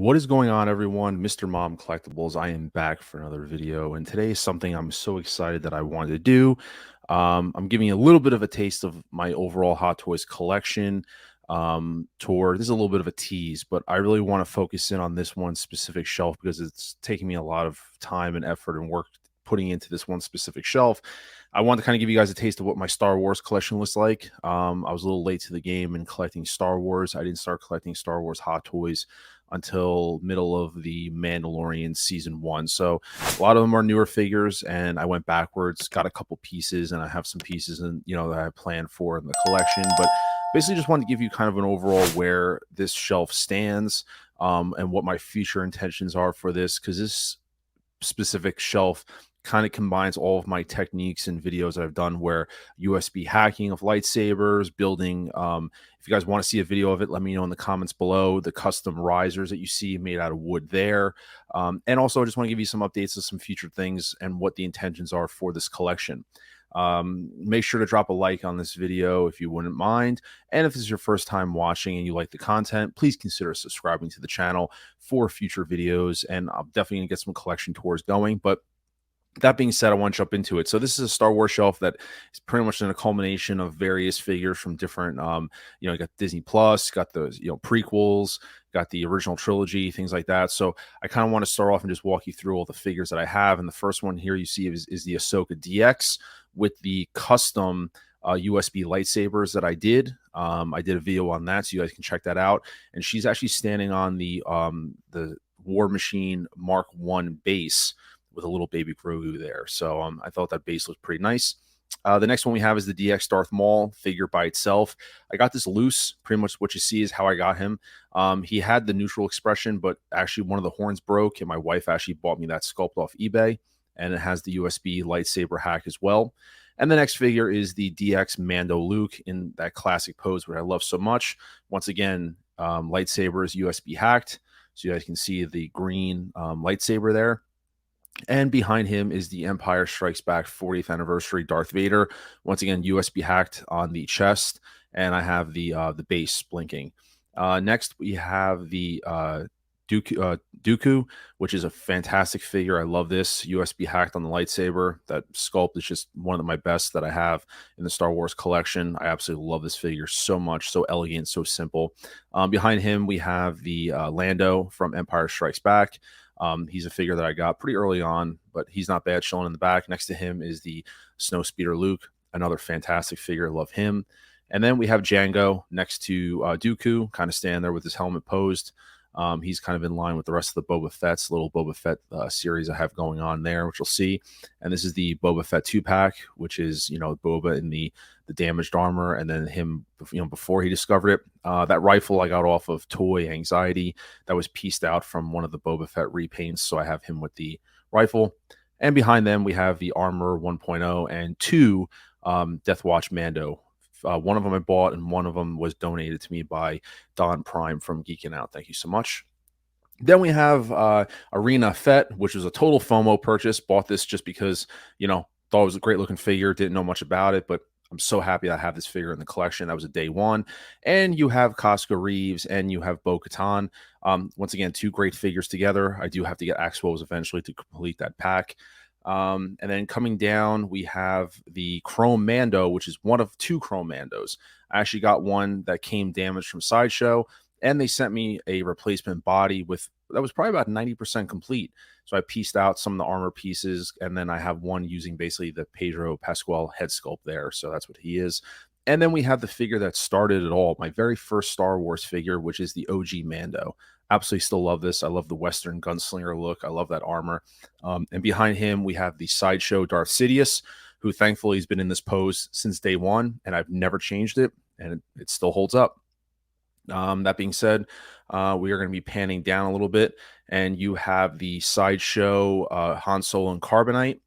What is going on, everyone? Mr. Mom Collectibles. I am back for another video, and today is something I'm so excited that I wanted to do. I'm giving you a little bit of a taste of my overall Hot Toys collection tour. This is a little bit of a tease, but I really want to focus in on this one specific shelf because it's taking me a lot of time and effort and work putting into this one specific shelf. I want to kind of give you guys a taste of what my Star Wars collection looks like. I was a little late to the game in collecting Star Wars. I didn't start collecting Star Wars Hot Toys until middle of the Mandalorian season 1. So a lot of them are newer figures, and I went backwards, got a couple pieces, and I have some pieces and that I planned for in the collection. But basically just wanted to give you kind of an overall where this shelf stands, and what my future intentions are for this, because this specific shelf kind of combines all of my techniques and videos that I've done where USB hacking of lightsabers, building. If you guys want to see a video of it, let me know in the comments below. The custom risers that you see made out of wood there. And also I just want to give you some updates of some future things and what the intentions are for this collection. Make sure to drop a like on this video if you wouldn't mind. And if this is your first time watching and you like the content, please consider subscribing to the channel for future videos. And I'm definitely gonna get some collection tours going. But that being said, I want to jump into it. So this is a Star Wars shelf that is pretty much in a culmination of various figures from different, you got Disney Plus, got those, prequels, got the original trilogy, things like that. So I kind of want to start off and just walk you through all the figures that I have. And the first one here you see is the Ahsoka DX with the custom USB lightsabers that I did. I did a video on that, so you guys can check that out. And she's actually standing on the War Machine Mark I base with a little baby Grogu there. So I thought that base was pretty nice. The next one we have is the DX Darth Maul figure by itself. I got this loose. Pretty much what you see is how I got him. He had the neutral expression, but actually one of the horns broke, and my wife actually bought me that sculpt off eBay, and it has the USB lightsaber hack as well. And the next figure is the DX Mando Luke in that classic pose, which I love so much. Once again, lightsabers USB hacked, so you guys can see the green lightsaber there. And behind him is the Empire Strikes Back 40th anniversary Darth Vader. Once again, USB hacked on the chest, and I have the base blinking. Next, we have the Dooku, which is a fantastic figure. I love this. USB hacked on the lightsaber. That sculpt is just one of my best that I have in the Star Wars collection. I absolutely love this figure so much. So elegant, so simple. Behind him, we have the Lando from Empire Strikes Back. He's a figure that I got pretty early on, but he's not bad showing in the back. Next to him is the Snowspeeder Luke, another fantastic figure. Love him. And then we have Django next to Dooku, kind of standing there with his helmet posed. He's kind of in line with the rest of the Boba Fett's little Boba Fett series I have going on there, which you'll see. And this is the Boba Fett 2-pack, which is, Boba in the damaged armor, and then him, before he discovered it. That rifle I got off of Toy Anxiety. That was pieced out from one of the Boba Fett repaints, so I have him with the rifle. And behind them, we have the Armor 1.0 and 2 Death Watch Mando. One of them I bought, and one of them was donated to me by Don Prime from Geeking Out. Thank you so much. Then we have Arena Fett, which was a total FOMO purchase. Bought this just because, thought it was a great looking figure. Didn't know much about it, but I'm so happy I have this figure in the collection. That was a day one. And you have Casca Reeves and you have Bo-Katan. Once again, two great figures together. I do have to get Axwells eventually to complete that pack. And then coming down, we have the Chrome Mando, which is one of two Chrome Mandos. I actually got one that came damaged from Sideshow, and they sent me a replacement body that was probably about 90% complete. So I pieced out some of the armor pieces, and then I have one using basically the Pedro Pascal head sculpt there. So that's what he is. And then we have the figure that started it all, my very first Star Wars figure, which is the OG Mando. Absolutely still love this. I love the Western gunslinger look. I love that armor. And behind him, we have the Sideshow Darth Sidious, who thankfully has been in this pose since day one, and I've never changed it, and it still holds up. That being said, we are going to be panning down a little bit, and you have the Sideshow Han Solo and Carbonite,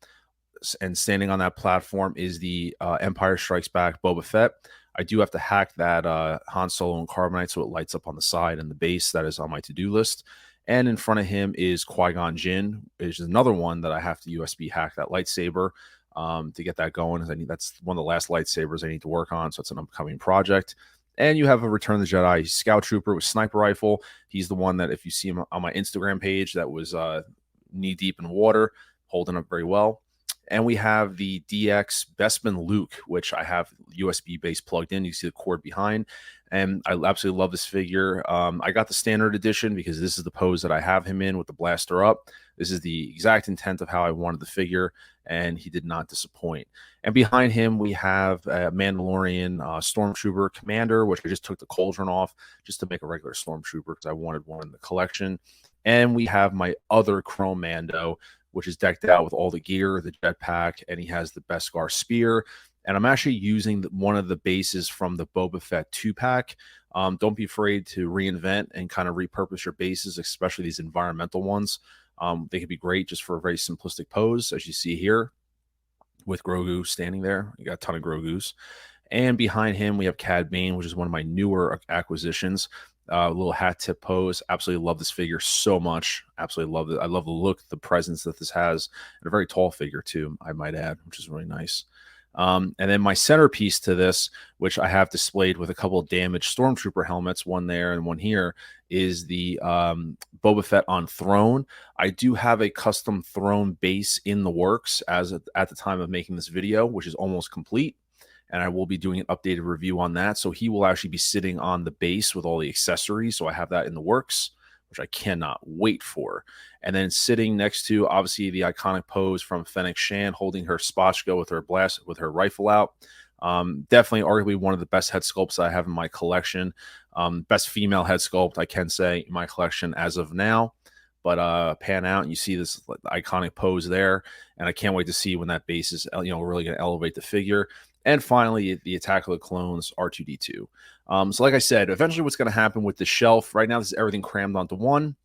and standing on that platform is the Empire Strikes Back Boba Fett. I do have to hack that Han Solo and Carbonite so it lights up on the side and the base. That is on my to-do list. And in front of him is Qui-Gon Jinn, which is another one that I have to USB hack that lightsaber to get that going. That's one of the last lightsabers I need to work on, so it's an upcoming project. And you have a Return of the Jedi Scout Trooper with sniper rifle. He's the one that, if you see him on my Instagram page, that was knee deep in water, holding up very well. And we have the DX Bespin Luke, which I have USB base plugged in. You see the cord behind. And I absolutely love this figure. I got the standard edition because this is the pose that I have him in with the blaster up. This is the exact intent of how I wanted the figure, and he did not disappoint. And behind him, we have a Mandalorian Stormtrooper Commander, which I just took the cauldron off just to make a regular Stormtrooper because I wanted one in the collection. And we have my other Chrome Mando, which is decked out with all the gear, the jetpack, and he has the Beskar spear. And I'm actually using one of the bases from the Boba Fett 2-pack. Don't be afraid to reinvent and kind of repurpose your bases, especially these environmental ones. They could be great just for a very simplistic pose, as you see here with Grogu standing there. You got a ton of Grogus. And behind him, we have Cad Bane, which is one of my newer acquisitions. Little hat tip pose. Absolutely love this figure so much. Absolutely love it. I love the look, the presence that this has, and a very tall figure too, I might add, which is really nice. And then my centerpiece to this, which I have displayed with a couple of damaged Stormtrooper helmets, one there and one here, is the Boba Fett on throne. I do have a custom throne base in the works at the time of making this video, which is almost complete. And I will be doing an updated review on that. So he will actually be sitting on the base with all the accessories. So I have that in the works, which I cannot wait for. And then sitting next to, obviously, the iconic pose from Fennec Shand holding her spotchka with her rifle out. Definitely arguably one of the best head sculpts I have in my collection. Best female head sculpt, I can say, in my collection as of now. But pan out and you see this iconic pose there. And I can't wait to see when that base is, really going to elevate the figure. And finally, the Attack of the Clones R2-D2. So like I said, eventually what's going to happen with the shelf, right now this is everything crammed onto one.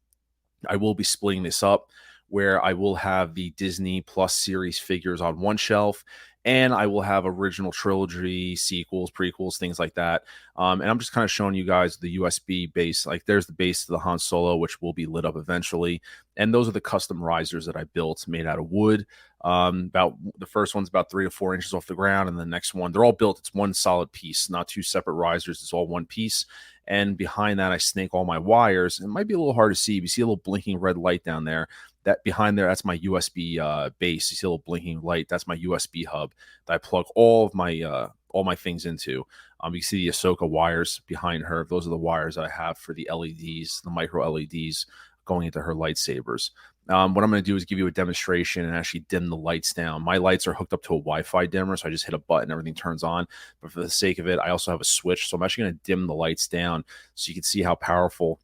I will be splitting this up where I will have the Disney Plus series figures on one shelf, and I will have original trilogy, sequels, prequels, things like that. And I'm just kind of showing you guys the USB base. Like there's the base of the Han Solo, which will be lit up eventually. And those are the custom risers that I built made out of wood. About the first one's about 3 to 4 inches off the ground, and the next one, they're all built. It's one solid piece, not two separate risers. It's all one piece. And behind that, I snake all my wires. It might be a little hard to see. You see a little blinking red light down there. That behind there, that's my USB base. You see a little blinking light. That's my USB hub that I plug all my things into. You see the Ahsoka wires behind her. Those are the wires that I have for the LEDs, the micro LEDs going into her lightsabers. What I'm going to do is give you a demonstration and actually dim the lights down. My lights are hooked up to a Wi-Fi dimmer, so I just hit a button, everything turns on. But for the sake of it, I also have a switch, so I'm actually going to dim the lights down so you can see how powerful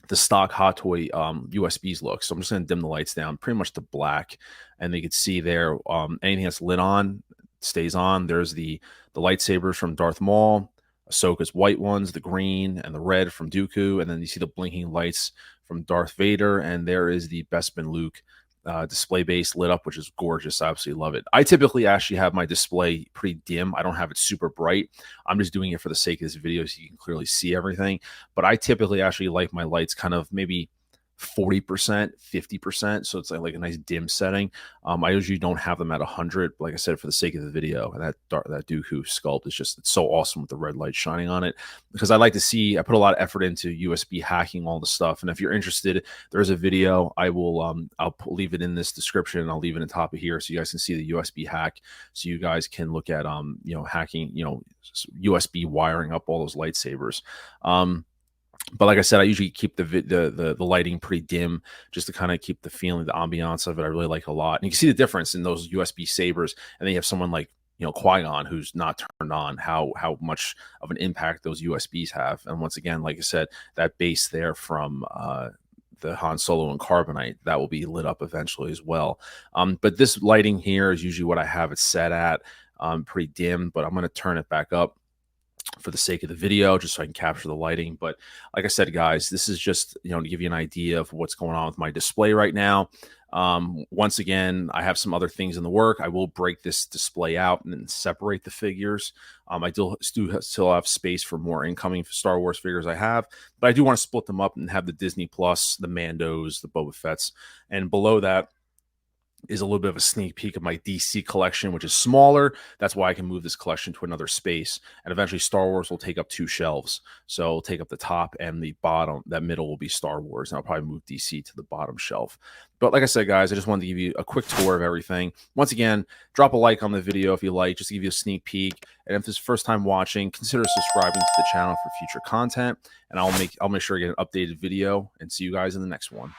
the stock Hot Toy USBs look. So I'm just going to dim the lights down pretty much to black, and you can see there anything that's lit on stays on. There's the lightsabers from Darth Maul, Ahsoka's white ones, the green and the red from Dooku, and then you see the blinking lights from Darth Vader, and there is the Bespin Luke display base lit up, which is gorgeous. I absolutely love it. I typically actually have my display pretty dim. I don't have it super bright. I'm just doing it for the sake of this video so you can clearly see everything. But I typically actually like my lights kind of maybe 40%, 50%. So it's like a nice dim setting. I usually don't have them at 100. Like I said, for the sake of the video, and that Dooku sculpt is just, it's so awesome with the red light shining on it, because I like to see, I put a lot of effort into USB hacking all the stuff. And if you're interested, there's a video. I will, I'll leave it in this description. I'll leave it on top of here so you guys can see the USB hack. So you guys can look at, hacking, USB wiring up all those lightsabers. But like I said, I usually keep the lighting pretty dim just to kind of keep the feeling, the ambiance of it. I really like a lot. And you can see the difference in those USB sabers. And then you have someone like, Qui-Gon, who's not turned on, how much of an impact those USBs have. And once again, like I said, that base there from the Han Solo and Carbonite, that will be lit up eventually as well. But this lighting here is usually what I have it set at, pretty dim, but I'm going to turn it back up for the sake of the video, just so I can capture the lighting. But like I said, guys, this is just, to give you an idea of what's going on with my display right now. Once again, I have some other things in the work. I will break this display out and then separate the figures. I still have space for more incoming Star Wars figures I have, but I do want to split them up and have the Disney Plus, the Mandos, the Boba Fetts, and below that, is a little bit of a sneak peek of my DC collection, which is smaller. That's why I can move this collection to another space. And eventually Star Wars will take up 2 shelves. So it'll take up the top and the bottom. That middle will be Star Wars. And I'll probably move DC to the bottom shelf. But like I said, guys, I just wanted to give you a quick tour of everything. Once again, drop a like on the video if you like, just to give you a sneak peek. And if this is first time watching, consider subscribing to the channel for future content. And I'll make sure to get an updated video, and see you guys in the next one.